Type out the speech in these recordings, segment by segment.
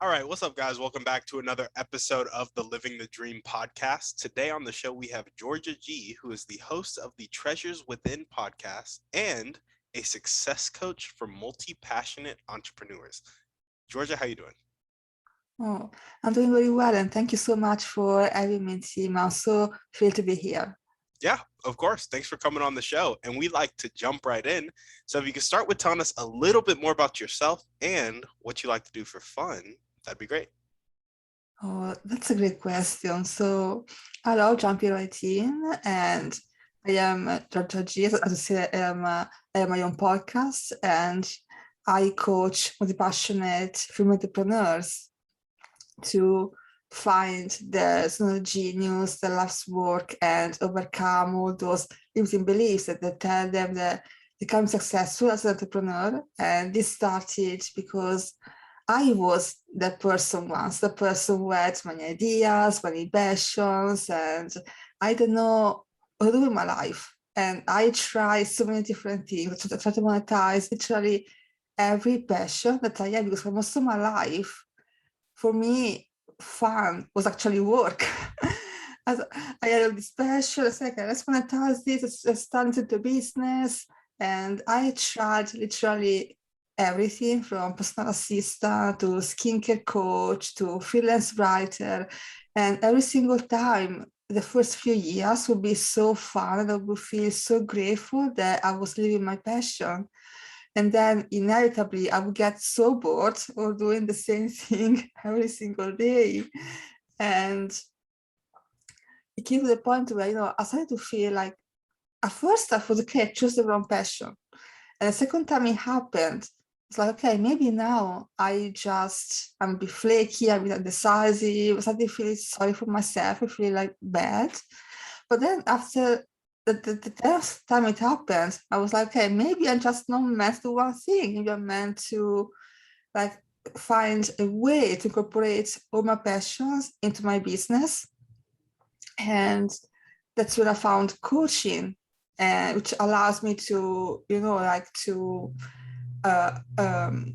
All right, what's up, guys? Welcome back to another episode of the Living the Dream podcast. Today on the show, we have Giorgia G, who is the host of the Treasures Within podcast and a success coach for multi-passionate entrepreneurs. Giorgia, how you doing? Oh, I'm doing very well, and thank you so much for having me, Tim. I'm so thrilled to be here. Yeah, of course. Thanks for coming on the show. And we like to jump right in. So if you could start with telling us a little bit more about yourself and what you like to do for fun, that'd be great. Oh, that's a great question. So I love jumping right in, and I am Giorgia G. As I say, I have my own podcast, and I coach multi-passionate female entrepreneurs to find the genius, the life's work, and overcome all those limiting beliefs that tell them that they become successful as an entrepreneur. And this started because I was that person once, the person who had many ideas, many passions, and I don't know what to do with my life. And I tried so many different things. I tried to monetize literally every passion that I had because for most of my life, for me, fun was actually work. As I had all this passion, I said, okay, let's monetize this, let's turn it into business. And I tried literally everything from personal assistant to skincare coach to freelance writer. And every single time, the first few years would be so fun and I would feel so grateful that I was living my passion. And then inevitably, I would get so bored of doing the same thing every single day. And it came to the point where, I started to feel like, at first I thought, okay, I chose the wrong passion. And the second time it happened, it's like, okay, maybe now I'm a bit flaky, I'm a bit indecisive, I started feeling sorry for myself, I feel like bad. But then after the next time it happened, I was like, okay, maybe I'm just not meant to do one thing. Maybe I'm meant to like find a way to incorporate all my passions into my business. And that's when I found coaching, which allows me to, uh, um,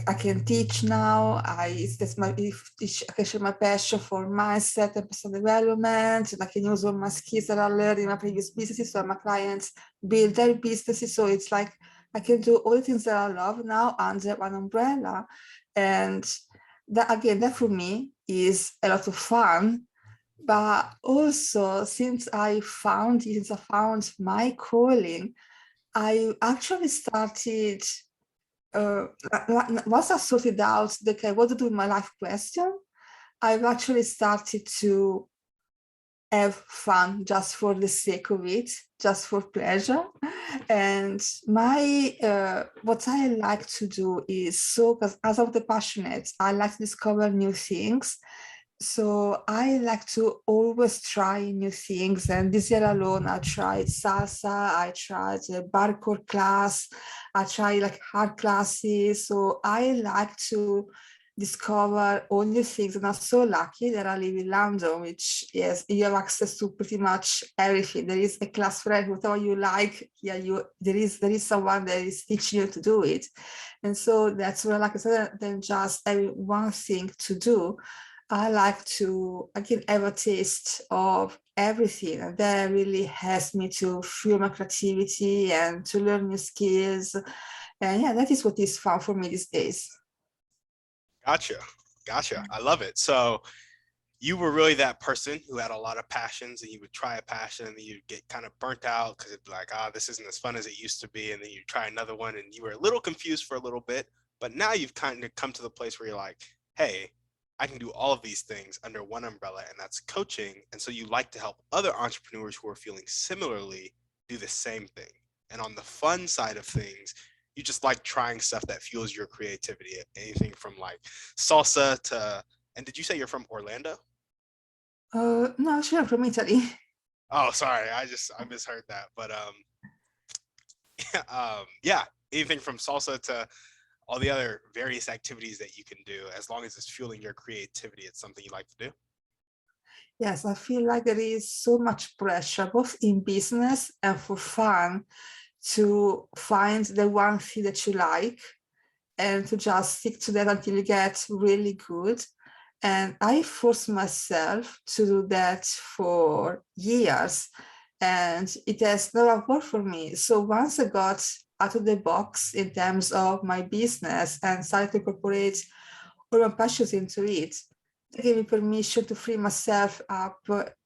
I can teach now. I can share my passion for mindset and personal development, and I can use all my skills that I learned in my previous businesses so my clients build their businesses. So it's like I can do all the things that I love now under one umbrella. And that for me is a lot of fun. But also, since I found my calling, I actually started once I sorted out the okay, what to do with my life question, I've actually started to have fun just for the sake of it, just for pleasure. And my what I like to do is because as I'm the passionate, I like to discover new things. So I like to always try new things. And this year alone, I tried salsa, I tried a parkour class, I tried like hard classes. So I like to discover all new things. And I'm so lucky that I live in London, which yes, you have access to pretty much everything. There is a class for whatever you like. Yeah, there is someone that is teaching you to do it. And so that's what I like. So than just having one thing to do. I like to, I can have a taste of everything. And that really helps me to fuel my creativity and to learn new skills. And yeah, that is what is fun for me these days. Gotcha. Gotcha. I love it. So you were really that person who had a lot of passions and you would try a passion and then you'd get kind of burnt out because it'd be like, this isn't as fun as it used to be. And then you try another one and you were a little confused for a little bit. But now you've kind of come to the place where you're like, hey, I can do all of these things under one umbrella, and that's coaching. And so you like to help other entrepreneurs who are feeling similarly do the same thing. And on the fun side of things, you just like trying stuff that fuels your creativity. Anything from like salsa to, and did you say you're from Orlando? No, sure, from Italy. Oh, sorry, I misheard that. But yeah, anything from salsa to all the other various activities that you can do, as long as it's fueling your creativity, it's something you like to do. Yes, I feel like there is so much pressure, both in business and for fun, to find the one thing that you like. and to just stick to that until you get really good. And I forced myself to do that for years, and it has never worked for me. So once I got out of the box in terms of my business and started to incorporate all my passions into it, it gave me permission to free myself up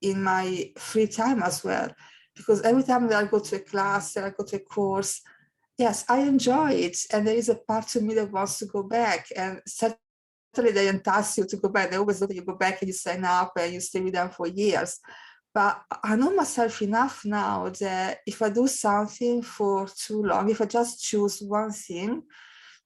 in my free time as well. Because every time that I go to a class, that I go to a course, yes, I enjoy it. And there is a part of me that wants to go back. And certainly they entice you to go back. They always know that you go back and you sign up and you stay with them for years. But I know myself enough now that if I do something for too long, if I just choose one thing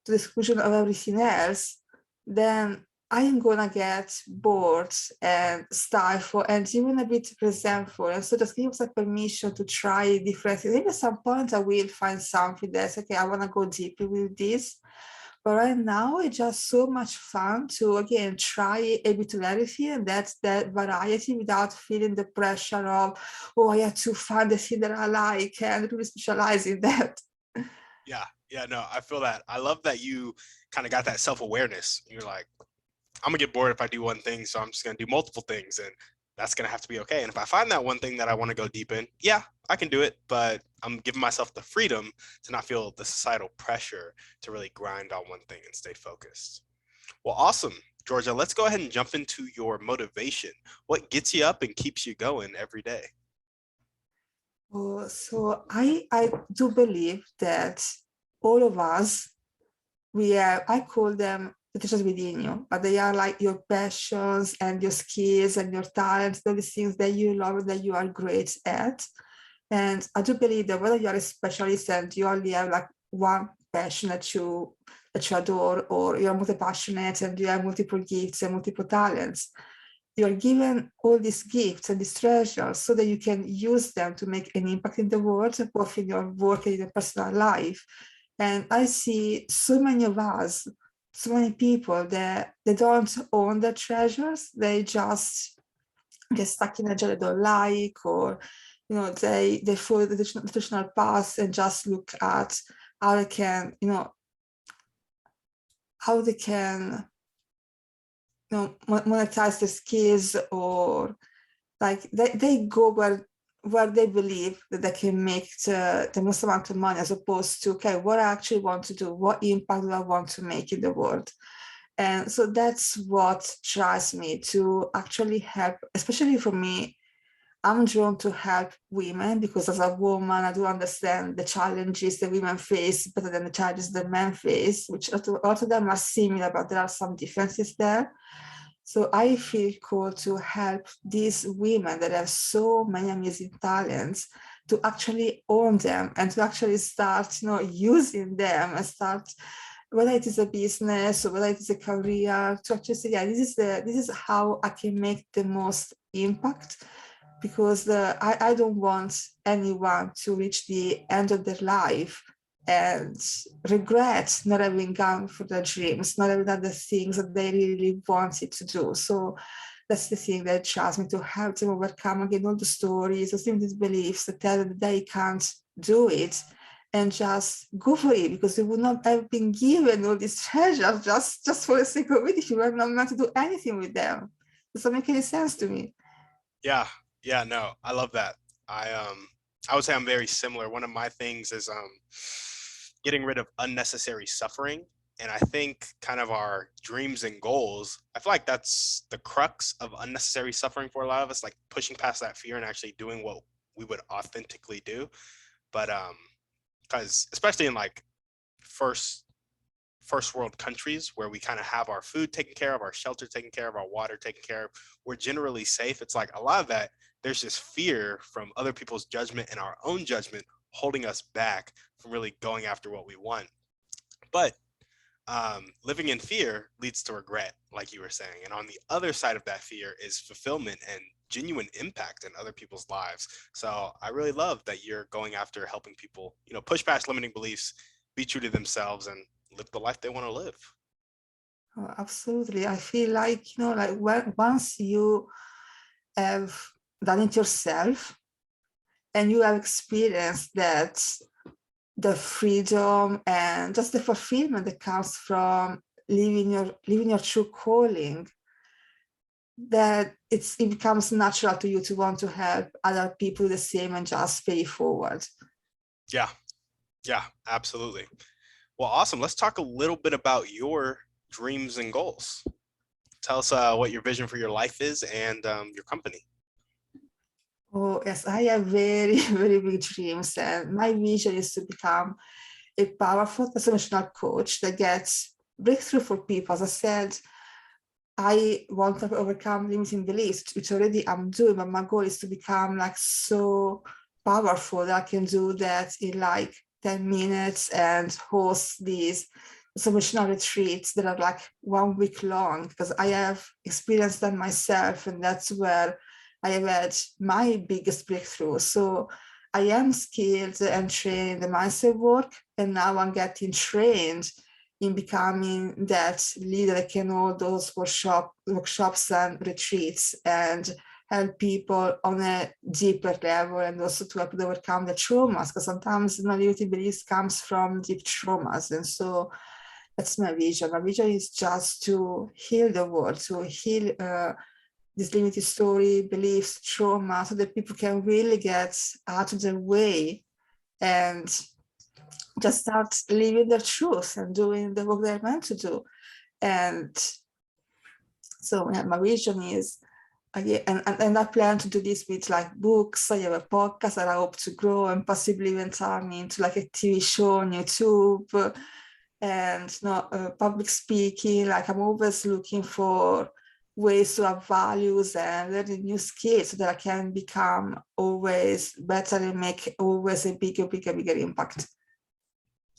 to the exclusion of everything else, then I am gonna get bored and stifled and even a bit resentful. And so just give myself permission to try different things. Maybe at some point I will find something that's okay, I wanna go deeper with this. But right now it's just so much fun to again try a bit of everything, and that's that variety without feeling the pressure of, oh, I have to find the thing that I like and really specialize in that. Yeah, yeah, no, I feel that. I love that you kind of got that self-awareness. You're like, I'm gonna get bored if I do one thing, so I'm just gonna do multiple things, and that's gonna have to be okay. And if I find that one thing that I want to go deep in, yeah, I can do it, but I'm giving myself the freedom to not feel the societal pressure to really grind on one thing and stay focused. Well, awesome, Georgia. Let's go ahead and jump into your motivation. What gets you up and keeps you going every day? Oh, so I do believe that all of us, we are, I call them the teachers within you, but they are like your passions and your skills and your talents, those things that you love and that you are great at. And I do believe that whether you are a specialist and you only have like one passion that you adore, or you're multi-passionate and you have multiple gifts and multiple talents, you're given all these gifts and these treasures so that you can use them to make an impact in the world, both in your work and in your personal life. And I see so many of us, so many people that they don't own their treasures. They just get stuck in a job they don't like, or they follow the traditional path and just look at how they can, how they can monetize their skills, or like they go where they believe that they can make the most amount of money, as opposed to, okay, what I actually want to do, what impact do I want to make in the world. And so that's what drives me to actually help, especially for me. I'm drawn to help women because as a woman, I do understand the challenges that women face better than the challenges that men face, which a lot of them are similar, but there are some differences there. So I feel called to help these women that have so many amazing talents to actually own them and to actually start, using them and start, whether it is a business or whether it is a career, to actually say, yeah, this is how I can make the most impact. Because I don't want anyone to reach the end of their life and regret not having gone for their dreams, not having done the things that they really wanted to do. So that's the thing that drives me, to help them overcome again all the stories, those limited beliefs that tell them that they can't do it, and just go for it, because they would not have been given all these treasures just for the sake of it if you were not meant to do anything with them. Does that make any sense to me? Yeah, yeah, no, I love that. I would say I'm very similar. One of my things is getting rid of unnecessary suffering. And I think kind of our dreams and goals, I feel like that's the crux of unnecessary suffering for a lot of us, like pushing past that fear and actually doing what we would authentically do. But because especially in like first first world countries where we kind of have our food taken care of, our shelter taken care of, our water taken care of, we're generally safe. It's like a lot of that, there's just fear from other people's judgment and our own judgment holding us back from really going after what we want. But living in fear leads to regret, like you were saying. And on the other side of that fear is fulfillment and genuine impact in other people's lives. So I really love that you're going after helping people, push past limiting beliefs, be true to themselves, and live the life they want to live. Oh, absolutely. I feel like, like once you have done it yourself and you have experienced that the freedom and just the fulfillment that comes from living your true calling, that it becomes natural to you to want to help other people the same and just pay it forward. Yeah. Yeah, absolutely. Well, awesome. Let's talk a little bit about your dreams and goals. Tell us what your vision for your life is and your company. Oh, yes, I have very, very big dreams. And my vision is to become a powerful transformational coach that gets breakthrough for people. As I said, I want to overcome limiting beliefs, which already I'm doing, but my goal is to become like so powerful that I can do that in like 10 minutes and host these transformational retreats that are like 1 week long, because I have experienced that myself, and that's where I have had my biggest breakthrough. So I am skilled and trained in the mindset work, and now I'm getting trained in becoming that leader that can hold those workshops and retreats and help people on a deeper level, and also to help them overcome the traumas, because sometimes limiting beliefs comes from deep traumas. And so that's my vision. My vision is just to heal the world, to heal this limited story, beliefs, trauma, so that people can really get out of their way and just start living their truth and doing the work they're meant to do. And so yeah, my vision is, and I plan to do this with like books. I have a podcast that I hope to grow and possibly even turn into like a TV show on YouTube, and public speaking. Like I'm always looking for ways to have values and learning new skills so that I can become always better and make always a bigger impact.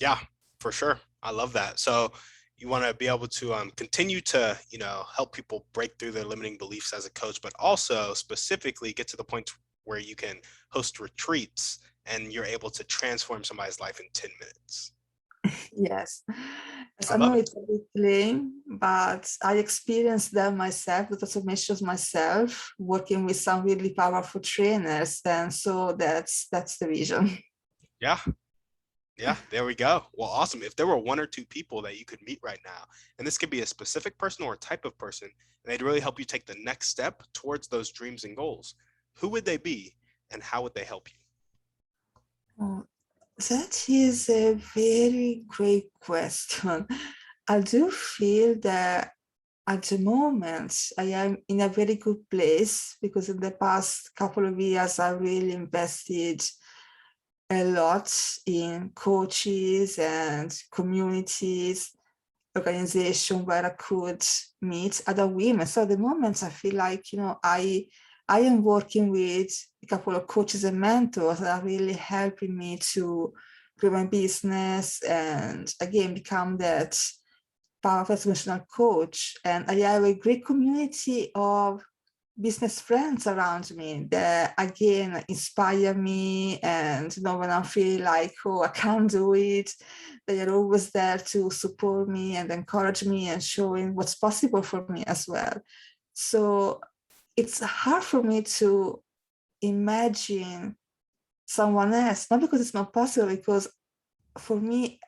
Yeah, for sure. I love that. So you want to be able to continue to, help people break through their limiting beliefs as a coach, but also specifically get to the point where you can host retreats and you're able to transform somebody's life in 10 minutes. Yes. Yes, I I know love it. it's a bit lame, but I experienced them myself, the transformations myself, working with some really powerful trainers. And so that's the vision. Yeah. Yeah, there we go. Well, awesome. If there were one or two people that you could meet right now, and this could be a specific person or a type of person, and they'd really help you take the next step towards those dreams and goals, who would they be and how would they help you? Oh, that is a very great question. I do feel that at the moment I am in a very good place, because in the past couple of years I really invested a lot in coaches and communities, organization where I could meet other women. So at the moment I feel like, I am working with a couple of coaches and mentors that are really helping me to grow my business and again become that powerful emotional coach. And I have a great community of business friends around me that again inspire me, and when I feel like, oh, I can't do it, they are always there to support me and encourage me and showing what's possible for me as well. So it's hard for me to imagine someone else, not because it's not possible, because for me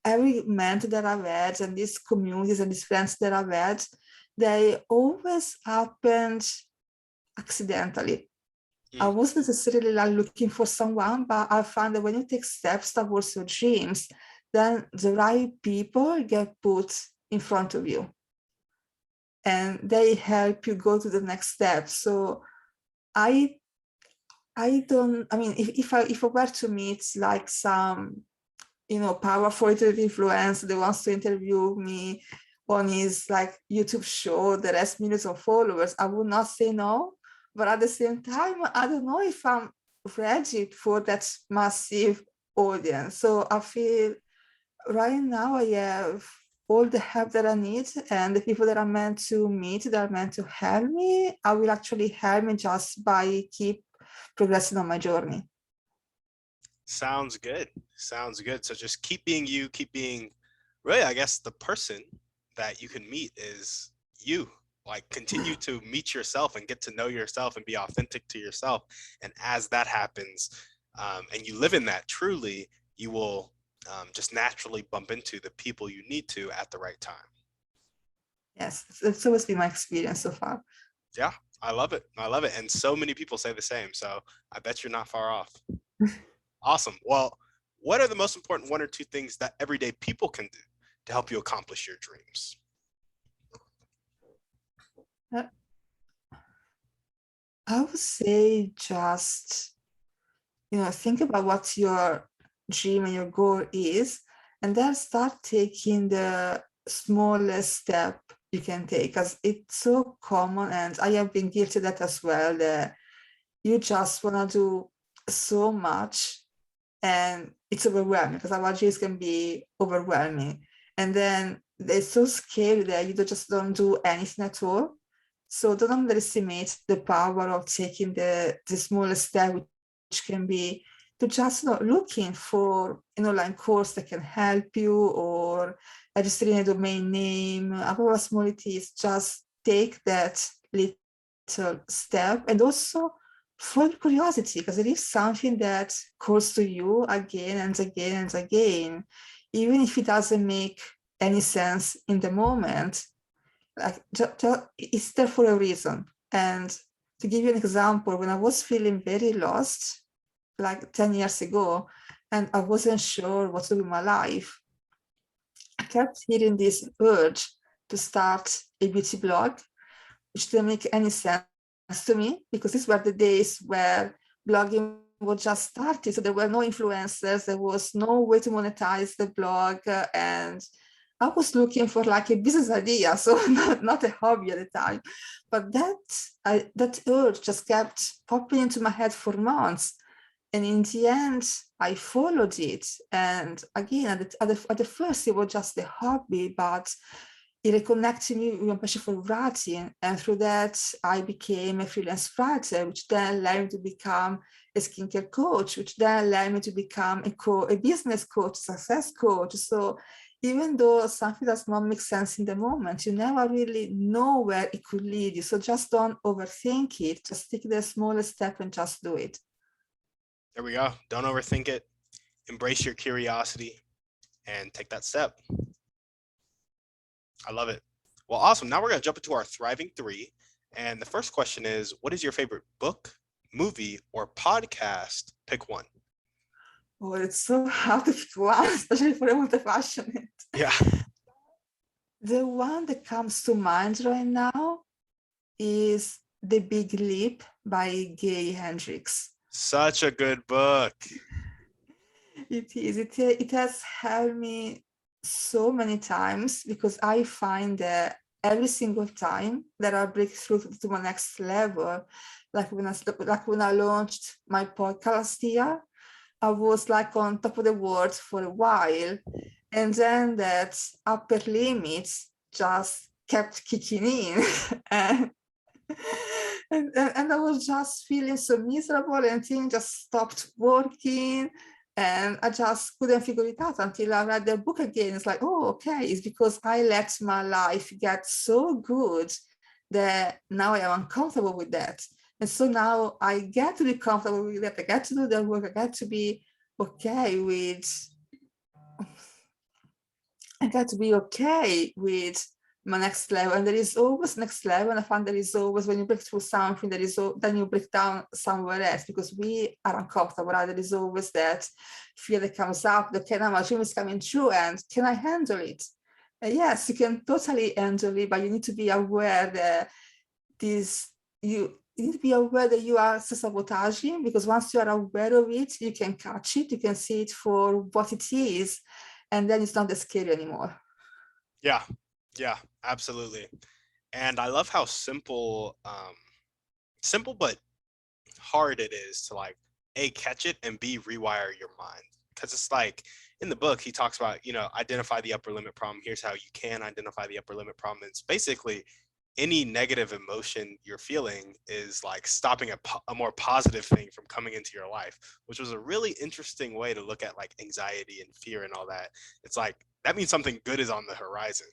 every mentor that I've had and these communities and these friends that I've had, they always happened accidentally. I Mm, wasn't necessarily like looking for someone, but I found that when you take steps towards your dreams, then the right people get put in front of you and they help you go to the next step. So I don't, I mean, if I were to meet like some, powerful influencer that wants to interview me on his like YouTube show that has millions of followers, I would not say no. But at the same time, I don't know if I'm ready for that massive audience. So I feel right now I have all the help that I need, and the people that I'm meant to meet, that are meant to help me, I will actually help me just by keep progressing on my journey. sounds good. Sounds good. So just keep being you, keep being really, I guess, the person that you can meet is you. Like continue to meet yourself and get to know yourself and be authentic to yourself. And as that happens, and you live in that truly, you will just naturally bump into the people you need to at the right time. Yes, it's always been my experience so far. Yeah, I love it. I love it. And so many people say the same. So I bet you're not far off. Awesome. Well, what are the most important one or two things that everyday people can do to help you accomplish your dreams? Uh, I would say just, think about what your dream and your goal is, and then start taking the smallest step you can take, because it's so common, and I have been guilty of that as well, that you just want to do so much and it's overwhelming, because our dreams can be overwhelming. And then they're so scary that you just don't do anything at all. So don't underestimate the power of taking the smallest step, which can be to just looking for online course that can help you, or registering a domain name, however small it is. Just take that little step, and also for curiosity, because it is something that calls to you again and again and again, even if it doesn't make any sense in the moment. Like, it's there for a reason. And to give you an example, when I was feeling very lost, like 10 years ago, and I wasn't sure what to do with my life, I kept hearing this urge to start a beauty blog, which didn't make any sense to me, because these were the days where blogging was just started. So there were no influencers, there was no way to monetize the blog. And I was looking for like a business idea, so not a hobby at the time. But that urge just kept popping into my head for months. And in the end, I followed it. And again, at the first, it was just a hobby, but it reconnected me with my passion for writing. And through that, I became a freelance writer, which then allowed me to become a skincare coach, which then allowed me to become a business coach, success coach. So even though something does not make sense in the moment, you never really know where it could lead you. So just don't overthink it. Just take the smallest step and just do it. There we go. Don't overthink it. Embrace your curiosity and take that step. I love it. Well, awesome. Now we're going to jump into our thriving three. And the first question is, what is your favorite book, movie, or podcast? Pick one. Oh, it's so hard to pick one, especially for a multi-passionate. Yeah. The one that comes to mind right now is The Big Leap by Gay Hendricks. Such a good book. It is. It has helped me so many times, because I find that every single time that I break through to my next level, like when I launched my podcast here, I was like on top of the world for a while, and then that upper limit just kept kicking in, and, and I was just feeling so miserable, and things just stopped working, and I just couldn't figure it out until I read the book again. It's like, oh, okay, it's because I let my life get so good that now I am uncomfortable with that. And so now I get to be comfortable with that. I get to do the work. I get to be okay with I got to be okay with my next level. And there is always next level. And I find there is always, when you break through something, then you break down somewhere else, because we are uncomfortable, right? There is always that fear that comes up, that can my dream is coming true, and can I handle it? Yes, you can totally handle it, but you need to be aware that this you need to be aware that you are self-sabotaging, because once you are aware of it, you can catch it, you can see it for what it is, and then it's not as scary anymore. Yeah. Yeah, absolutely. And I love how simple but hard it is to like A, catch it, and B, rewire your mind. Because it's like in the book, he talks about, identify the upper limit problem. Here's how you can identify the upper limit problem. It's basically any negative emotion you're feeling is like stopping a more positive thing from coming into your life, which was a really interesting way to look at like anxiety and fear and all that. It's like that means something good is on the horizon.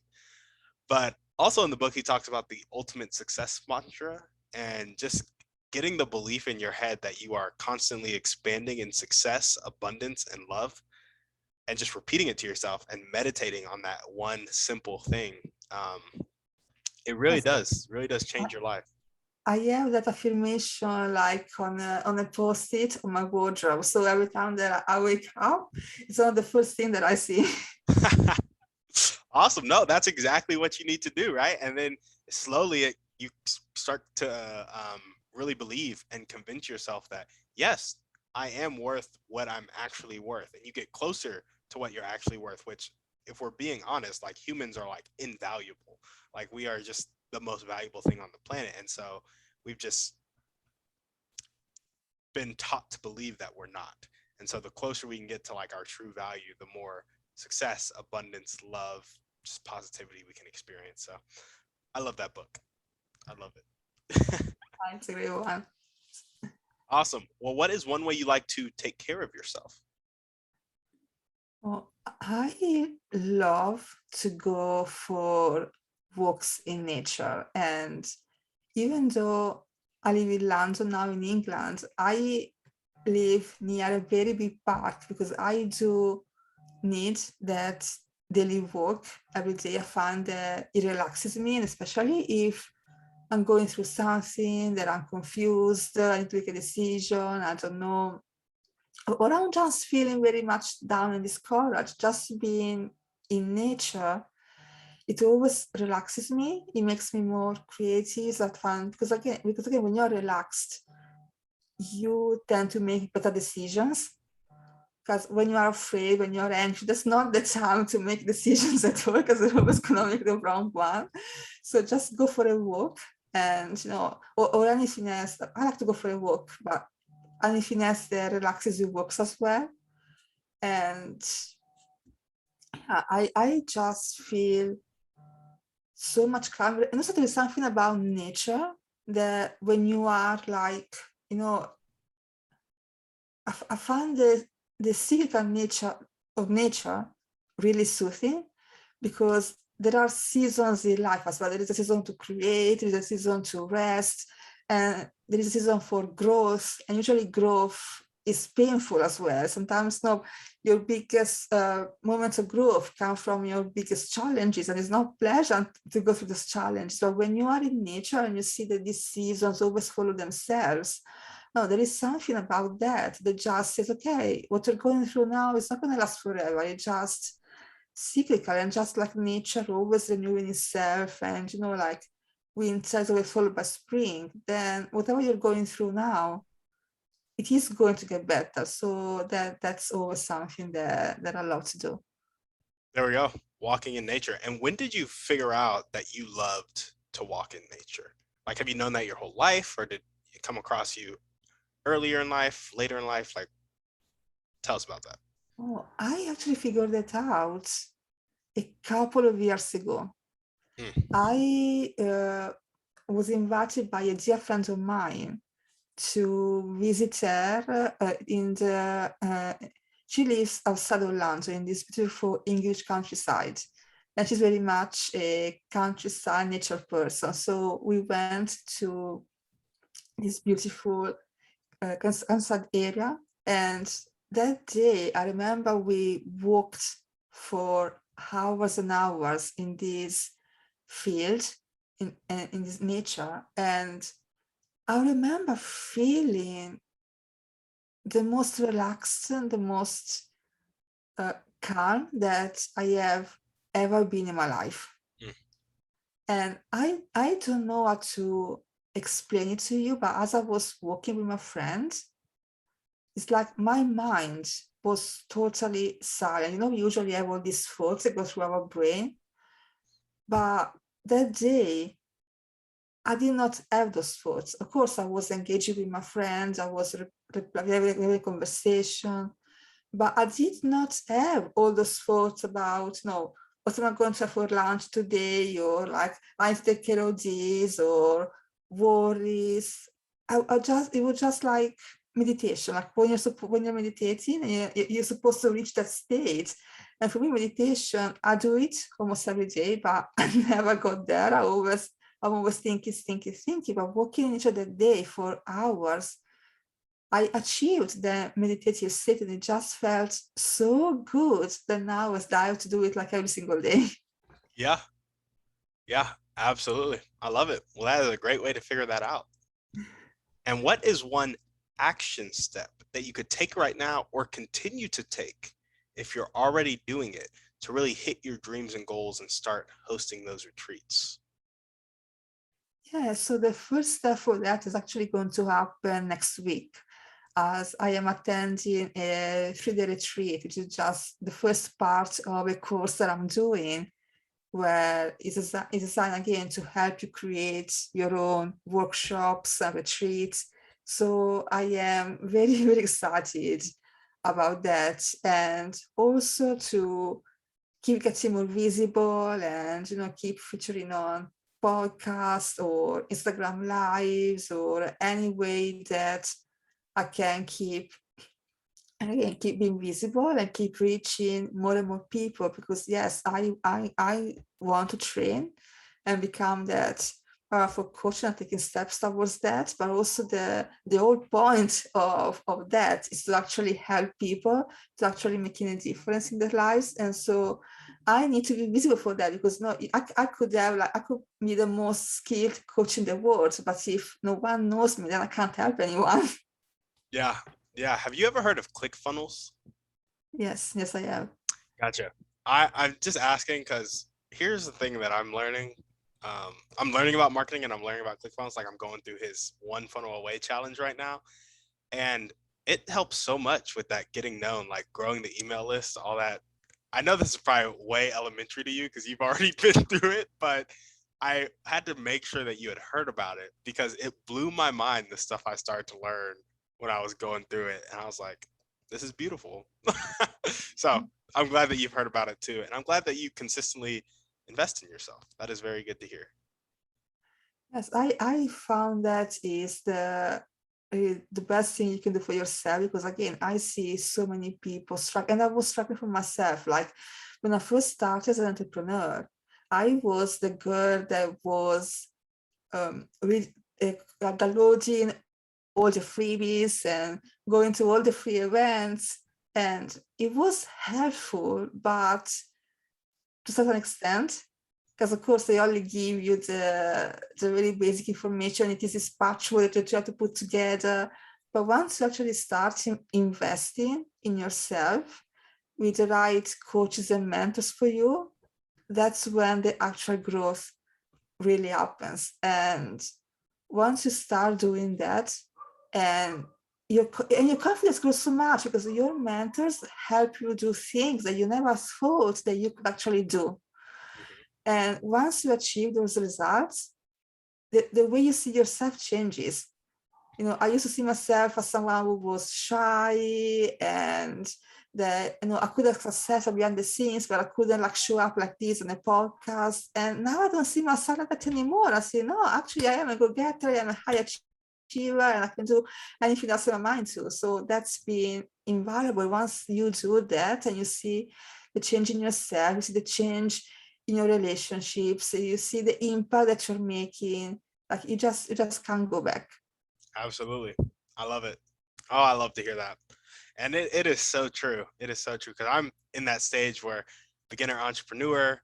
But also in the book, he talks about the ultimate success mantra and just getting the belief in your head that you are constantly expanding in success, abundance, and love. and just repeating it to yourself and meditating on that one simple thing, it Yes, really does change your life. I have that affirmation like on a post-it on my wardrobe. So every time that I wake up, it's one of the first thing that I see. Awesome. No, that's exactly what you need to do, right? And then slowly you start to really believe and convince yourself that, yes, I am worth what I'm actually worth. And you get closer to what you're actually worth, which, if we're being honest, like, humans are like invaluable. Like, we are just the most valuable thing on the planet. And so we've just been taught to believe that we're not. And so the closer we can get to like our true value, the more success, abundance, love, just positivity we can experience. So I love that book. I love it. That's a great one. Awesome. Well, what is one way you like to take care of yourself? Well, I love to go for walks in nature. And even though I live in London now in England, I live near a very big park because I do need that daily walk every day. I find that it relaxes me, and especially if I'm going through something that I'm confused, I need to make a decision, I don't know, or I'm just feeling very much down and discouraged. Just being in nature, it always relaxes me. It makes me more creative, that fun, because again, when you're relaxed, you tend to make better decisions. Because when you are afraid, when you're anxious, that's not the time to make decisions at all, because you're always gonna make the wrong one. So just go for a walk, and or anything else. I like to go for a walk, but anything else that relaxes you works as well. And I just feel so much calm. And also there is something about nature that when you are like, I find the cyclical nature of nature really soothing, because there are seasons in life as well. There is a season to create, there is a season to rest, and there is a season for growth. And usually growth is painful as well. Sometimes your biggest moments of growth come from your biggest challenges, and it's not pleasant to go through this challenge. So when you are in nature and you see that these seasons always follow themselves, no, there is something about that just says, okay, what you're going through now is not going to last forever. It's just cyclical, and just like nature always renewing itself, and like winter is always followed by spring, then whatever you're going through now, it is going to get better. So that's always something that I love to do. There we go. Walking in nature. And when did you figure out that you loved to walk in nature? Like, have you known that your whole life, or did it come across you earlier in life, later in life? Like, tell us about that. Oh, I actually figured that out a couple of years ago. Hmm. I was invited by a dear friend of mine to visit her she lives outside of London in this beautiful English countryside. And she's very much a countryside nature person. So we went to this beautiful countryside area. And that day, I remember we walked for hours and hours in this field, in this nature. And I remember feeling the most relaxed and the most calm that I have ever been in my life. Mm. And I don't know how to explain it to you, but as I was walking with my friend, it's like my mind was totally silent. We usually have all these thoughts that go through our brain, but that day I did not have those thoughts. Of course, I was engaging with my friends, I was having a conversation, but I did not have all those thoughts about, what am I going to have for lunch today, or like, I have to take care of this, or worries. It was just like meditation, like when you're meditating, and you're supposed to reach that state. And for me, meditation, I do it almost every day, but I never got there. I'm always thinking, but walking in nature that day for hours I achieved the meditative state and it just felt so good that now I was dying to do it like every single day. Yeah, yeah, absolutely. I love it. Well, that is a great way to figure that out. And what is one action step that you could take right now or continue to take if you're already doing it to really hit your dreams and goals and start hosting those retreats? Yeah, so the first step for that is actually going to happen next week, as I am attending a 3-day retreat, which is just the first part of a course that I'm doing, where it's designed again to help you create your own workshops and retreats. So I am very, very excited about that, and also to keep getting more visible and keep featuring on podcasts or Instagram lives or any way that I can keep and again keep being visible and keep reaching more and more people, because yes, I want to train and become that powerful coach and taking steps towards that, but also the whole point of that is to actually help people, to actually making a difference in their lives. And so I need to be visible for that, because no, I could have like I could be the most skilled coach in the world, but if no one knows me, then I can't help anyone. Yeah, yeah. Have you ever heard of ClickFunnels? Yes, I have. Gotcha. I'm just asking because here's the thing that I'm learning. I'm learning about marketing and I'm learning about ClickFunnels. Like I'm going through his one funnel away challenge right now, and it helps so much with that getting known, like growing the email list, all that. I know this is probably way elementary to you because you've already been through it, but I had to make sure that you had heard about it because it blew my mind the stuff I started to learn when I was going through it, and I was like, "This is beautiful." So I'm glad that you've heard about it too, and I'm glad that you consistently invest in yourself. That is very good to hear. Yes, I found that is the best thing you can do for yourself, because again, I see so many people struggle, and I was struggling for myself. Like when I first started as an entrepreneur, I was the girl that was with downloading all the freebies and going to all the free events, and it was helpful, but to a certain extent, because of course they only give you the really basic information. It is this patchwork that you have to put together. But once you actually start investing in yourself with the right coaches and mentors for you, that's when the actual growth really happens. And once you start doing that, and your confidence grows so much because your mentors help you do things that you never thought that you could actually do. And once you achieve those results, the way you see yourself changes. I used to see myself as someone who was shy, and that I could have success behind the scenes, but I couldn't like show up like this on a podcast. And now I don't see myself like that anymore. I say, no, actually I am a go-getter, I am a high achiever, and I can do anything that's in my mind to. So that's been invaluable. Once you do that and you see the change in yourself, you see the change in your relationships, you see the impact that you're making, like you just can't go back. Absolutely. I love it. Oh, I love to hear that. And it is so true. It is so true because I'm in that stage where beginner entrepreneur,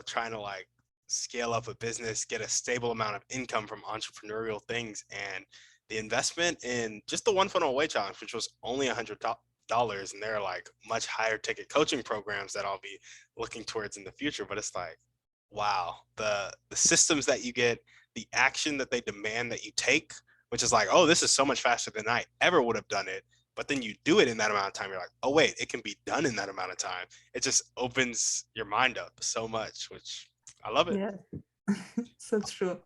trying to like scale up a business, get a stable amount of income from entrepreneurial things. And the investment in just the one funnel away challenge, which was only $100. And there are like much higher ticket coaching programs that I'll be looking towards in the future. But it's like, wow, the systems that you get, the action that they demand that you take, which is like, oh, this is so much faster than I ever would have done it. But then you do it in that amount of time. You're like, oh, wait, it can be done in that amount of time. It just opens your mind up so much, which I love it. Yeah, so true.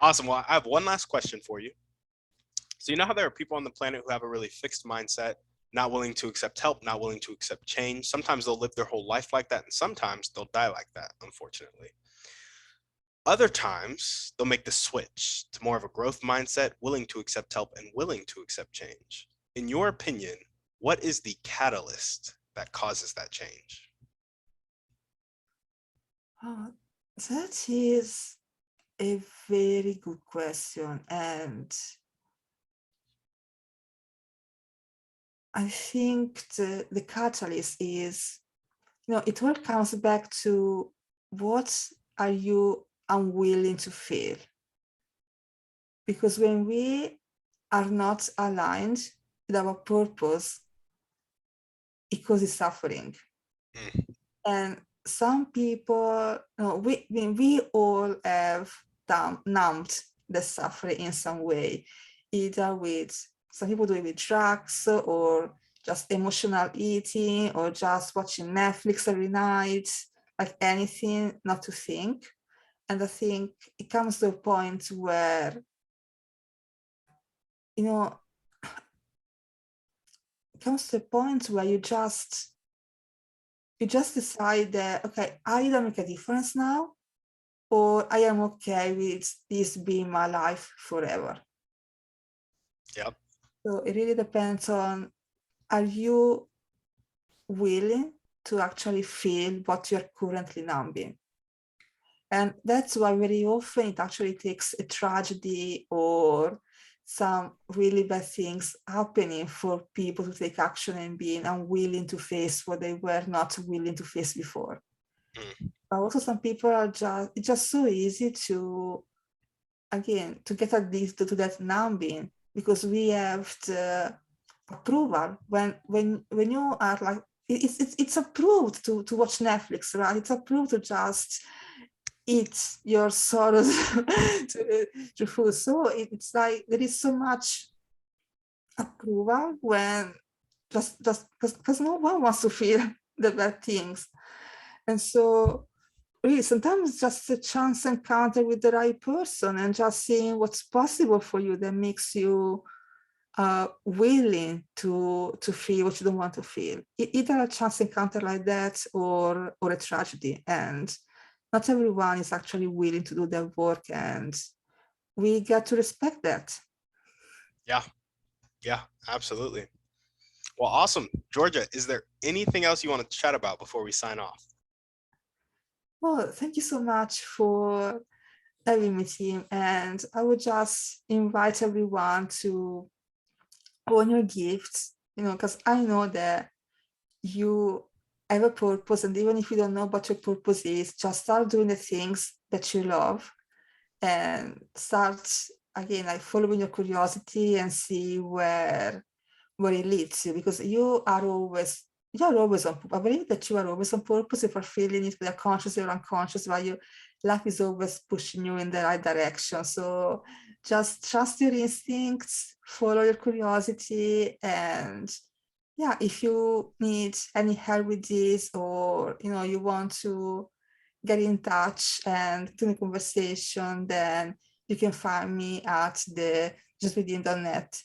Awesome. Well, I have one last question for you. So, you know how there are people on the planet who have a really fixed mindset, not willing to accept help, not willing to accept change? Sometimes they'll live their whole life like that, and sometimes they'll die like that, unfortunately. Other times, they'll make the switch to more of a growth mindset, willing to accept help and willing to accept change. In your opinion, what is the catalyst that causes that change? Oh, that is a very good question. And I think the catalyst is, it all comes back to what are you unwilling to feel? Because when we are not aligned with our purpose, it causes suffering. Mm. And some people, we all have numbed the suffering in some way, either with, some people do it with drugs or just emotional eating or just watching Netflix every night, like anything not to think. And I think it comes to a point where, it comes to a point where you just decide that, okay, I either make a difference now, or I am okay with this being my life forever. Yep. So it really depends on, are you willing to actually feel what you're currently numbing? And that's why very often it actually takes a tragedy or some really bad things happening for people to take action and being unwilling to face what they were not willing to face before. Mm. But also some people are it's just so easy to, again, to get addicted to that numbing, because we have the approval when you are like, it's approved to watch Netflix, right? It's approved to just eat your sorrows to food. So it's like there is so much approval when just because no one wants to feel the bad things. And so really sometimes just a chance encounter with the right person and just seeing what's possible for you that makes you willing to feel what you don't want to feel. Either a chance encounter like that or a tragedy. And not everyone is actually willing to do their work, and we get to respect that. Yeah, absolutely. Well, awesome. Giorgia, is there anything else you want to chat about before we sign off? Well, thank you so much for having me, team. And I would just invite everyone to own your gifts, because I know that you have a purpose, and even if you don't know what your purpose is, just start doing the things that you love and start, again, like following your curiosity and see where it leads you, because you're always on purpose. I believe that you are always on purpose. If you're feeling it, whether conscious or unconscious, while your life is always pushing you in the right direction. So just trust your instincts, follow your curiosity, and yeah, if you need any help with this, or you want to get in touch and to the conversation, then you can find me at the justwithin.net.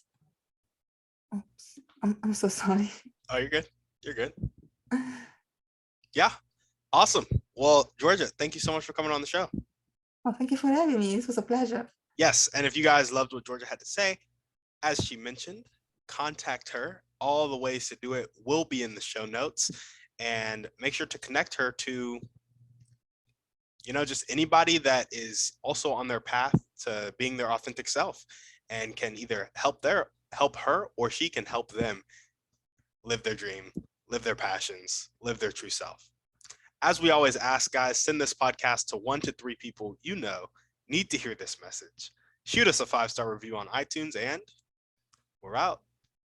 Oops, I'm so sorry. Oh, you're good. You're good. Yeah, awesome. Well, Giorgia, thank you so much for coming on the show. Well, thank you for having me. This was a pleasure. Yes, and if you guys loved what Giorgia had to say, as she mentioned, contact her. All the ways to do it will be in the show notes, and make sure to connect her to, just anybody that is also on their path to being their authentic self and can either help her, or she can help them live their dream, live their passions, live their true self. As we always ask, guys, send this podcast to 1 to 3 people you know need to hear this message. Shoot us a 5-star review on iTunes, and we're out.